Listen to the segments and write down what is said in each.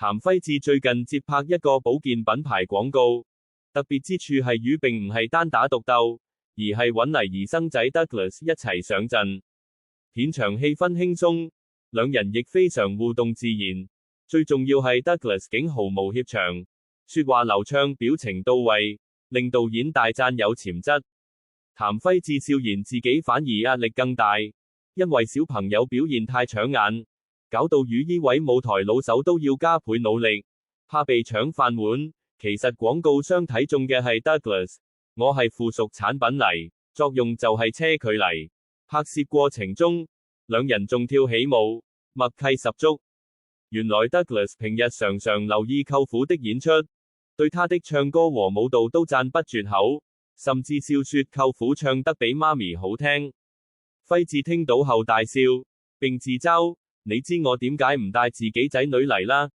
譚輝智最近接拍一個保健品牌廣告，特別之處係與並唔係單打獨鬥，而係揾嚟兒生仔 Douglas 一齊上陣。片場氣氛輕鬆，兩人亦非常互動自然，最重要係 Douglas 竟毫無怯場，說話流暢，表情到位，令導演大讚有潛質。譚輝智笑言自己反而壓力更大，因為小朋友表現太搶眼，搞到與呢位舞台老手都要加倍努力，怕被搶飯碗。其實廣告商睇中嘅係 Douglas， 我係附屬產品嚟，作用就係車佢嚟。拍攝過程中，兩人仲跳起舞，默契十足。原來 Douglas 平日常常留意舅父的演出，對他的唱歌和舞蹈都讚不絕口，甚至笑說舅父唱得比媽咪好聽。輝智聽到後大笑，並自嘲：你知我點解唔帶自己仔女嚟啦？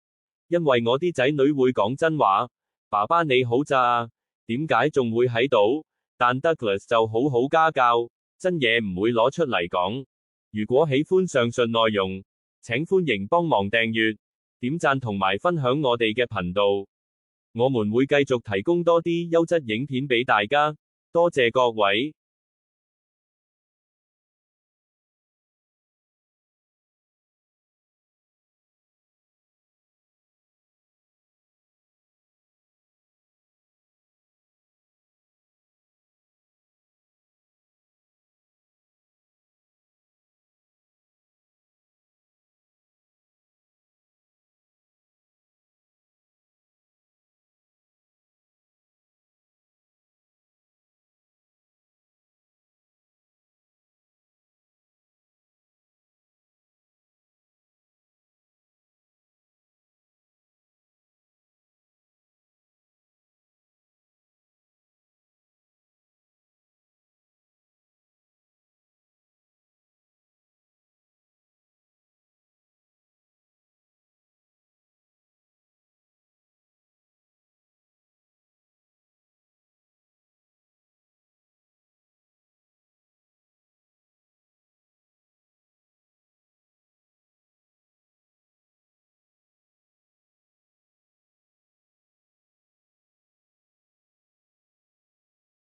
因為我啲仔女會講真話。爸爸你好咋啊？點解仲會喺度？但 Douglas 就好好家教，真嘢唔會攞出嚟講。如果喜歡上述內容，請歡迎幫忙訂閱、點讚同埋分享我哋嘅頻道。我們會繼續提供多啲優質影片俾大家，多謝各位。